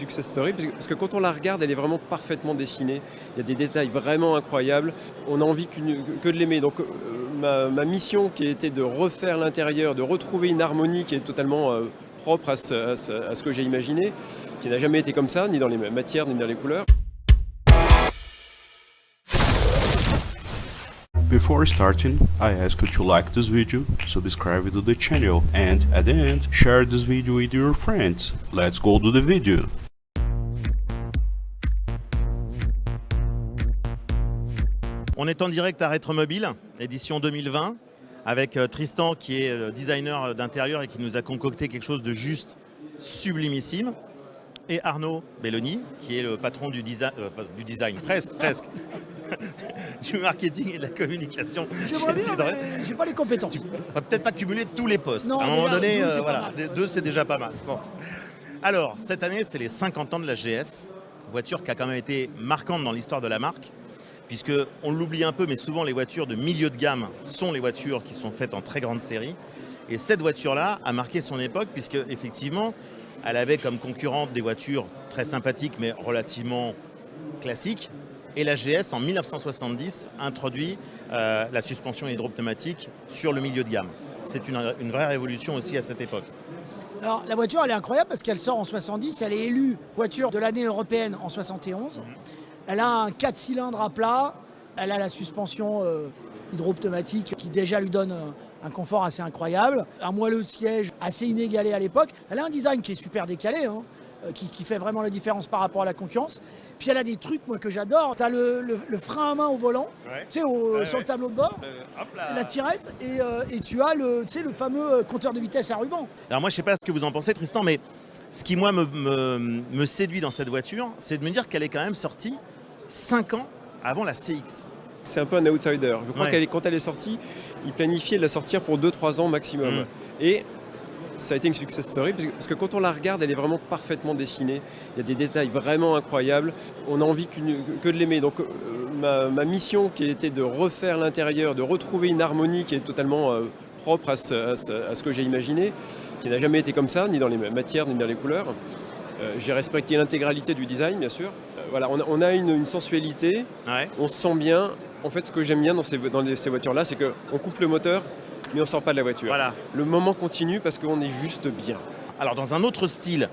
Success story, parce que quand on la regarde, elle est vraiment parfaitement dessinée. Il y a des détails vraiment incroyables. On a envie que de l'aimer. Donc ma mission qui était de refaire l'intérieur, de retrouver une harmonie qui est totalement propre à ce que j'ai imaginé, qui n'a jamais été comme ça, ni dans les matières, ni dans les couleurs. Before starting, I ask you to like this video, subscribe to the channel, and at the end, share this video with your friends. Let's go to the video. On est en direct à Rétromobile, édition 2020, avec Tristan qui est designer d'intérieur et qui nous a concocté quelque chose de juste sublimissime. Et Arnaud Belloni, qui est le patron du design, presque, du marketing et de la communication. J'aimerais bien, mais j'ai pas les compétences. Tu vas peut-être pas cumuler tous les postes. Non, à un moment donné, voilà, deux c'est déjà pas mal. Bon. Alors, cette année, c'est les 50 ans de la GS, voiture qui a quand même été marquante dans l'histoire de la marque, puisque on l'oublie un peu, mais souvent les voitures de milieu de gamme sont les voitures qui sont faites en très grande série. Et cette voiture-là a marqué son époque, puisque effectivement, elle avait comme concurrente des voitures très sympathiques, mais relativement classiques. Et la GS, en 1970, introduit la suspension hydropneumatique sur le milieu de gamme. C'est une vraie révolution aussi à cette époque. Alors, la voiture, elle est incroyable parce qu'elle sort en 70. Elle est élue voiture de l'année européenne en 71. Elle a un 4 cylindres à plat. Elle a la suspension hydropneumatique qui déjà lui donne un confort assez incroyable. Un moelleux de siège assez inégalé à l'époque. Elle a un design qui est super décalé, hein, qui fait vraiment la différence par rapport à la concurrence. Puis elle a des trucs moi, que j'adore. Tu as le frein à main au volant, ouais. Tu sais, sur le tableau de bord, la tirette, et tu as le fameux compteur de vitesse à ruban. Alors moi, je ne sais pas ce que vous en pensez, Tristan, mais ce qui, moi, me séduit dans cette voiture, c'est de me dire qu'elle est quand même sortie 5 ans avant la CX. C'est un peu un outsider. Je crois Ouais. quand elle est sortie, ils planifiaient de la sortir pour 2-3 ans maximum. Et ça a été une success story, parce que quand on la regarde, elle est vraiment parfaitement dessinée. Il y a des détails vraiment incroyables. On a envie que de l'aimer. Donc ma mission qui était de refaire l'intérieur, de retrouver une harmonie qui est totalement propre à ce que j'ai imaginé, qui n'a jamais été comme ça, ni dans les matières, ni dans les couleurs. J'ai respecté l'intégralité du design, bien sûr. Voilà, on a une sensualité, Ouais. on se sent bien. En fait, ce que j'aime bien dans ces voitures-là, c'est qu'on coupe le moteur, mais on ne sort pas de la voiture. Voilà. Le moment continue parce qu'on est juste bien. Alors, dans un autre style,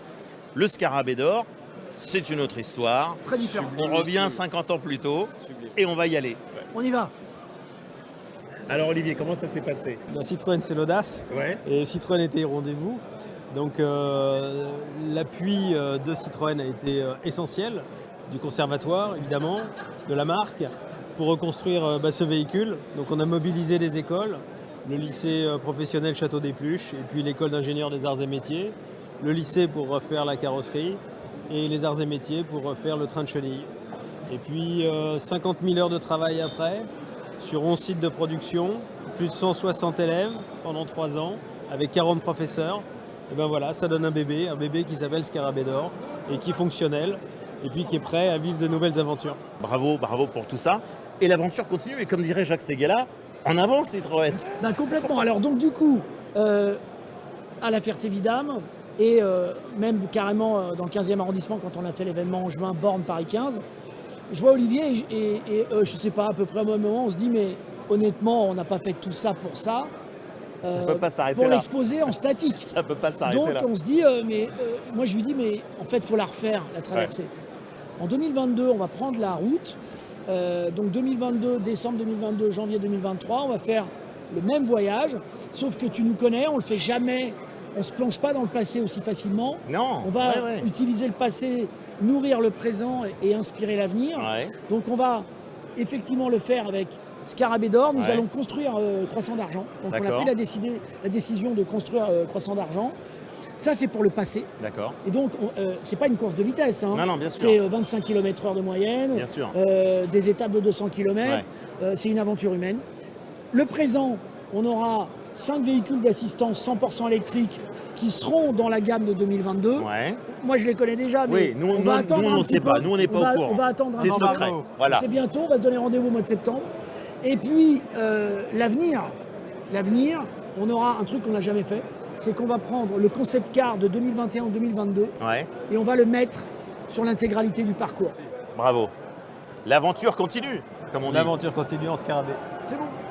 le Scarabée d'or, c'est une autre histoire. Très différent. On revient 50 ans plus tôt Sublime. et on va y aller. On y va. Alors, Olivier, comment ça s'est passé? La Citroën, c'est l'audace. Ouais. Et Citroën était au rendez-vous. Donc l'appui de Citroën a été essentiel, du conservatoire évidemment, de la marque, pour reconstruire ce véhicule. Donc on a mobilisé les écoles, le lycée professionnel Château des Pluches, et puis l'école d'ingénieurs des arts et métiers, le lycée pour refaire la carrosserie, et les arts et métiers pour refaire le train de chenille. Et puis 50 000 heures de travail après, sur 11 sites de production, plus de 160 élèves pendant 3 ans, avec 40 professeurs. Et ben voilà, ça donne un bébé qui s'appelle Scarabée d'or et qui est fonctionnel et puis qui est prêt à vivre de nouvelles aventures. Bravo pour tout ça. Et l'aventure continue. Et comme dirait Jacques Séguéla, en avant Citroën. Ben, complètement. Alors donc du coup, à la Ferté-Vidame et même carrément dans le 15e arrondissement quand on a fait l'événement en juin, Borne Paris 15, je vois Olivier et je sais pas, à peu près au même moment, on se dit mais honnêtement, on n'a pas fait tout ça pour ça. Ça peut pas s'arrêter pour là. l'exposer en statique. Ça peut pas s'arrêter Donc là. on se dit, moi je lui dis, mais en fait, il faut la refaire, la traversée. En 2022, on va prendre la route. Donc 2022, décembre 2022, janvier 2023, on va faire le même voyage. Sauf que tu nous connais, on le fait jamais. On se plonge pas dans le passé aussi facilement. Non. On va Ouais. utiliser le passé, nourrir le présent et inspirer l'avenir. Ouais. Donc on va effectivement le faire avec Scarabée d'or. Nous Ouais. allons construire Croissant d'argent. Donc on a D'accord. pris la décision de construire Croissant d'argent. Ça c'est pour le passé. D'accord. Et donc c'est pas une course de vitesse. Hein. Non, bien sûr. C'est 25 km/h de moyenne. Bien sûr. Des étapes de 200 km. C'est une aventure humaine. Le présent, on aura 5 véhicules d'assistance 100% électriques qui seront dans la gamme de 2022. Ouais. Moi, je les connais déjà, mais Oui, nous, on va attendre on un ne petit sait pas. peu. Nous, on n'est pas au courant. On va attendre un C'est petit peu. secret. Voilà. C'est bientôt, on va se donner rendez-vous au mois de septembre. Et puis, l'avenir, on aura un truc qu'on n'a jamais fait, c'est qu'on va prendre le concept car de 2021-2022 Ouais. et on va le mettre sur l'intégralité du parcours. Bravo. L'aventure continue, comme on dit. L'aventure continue en scarabée. C'est bon.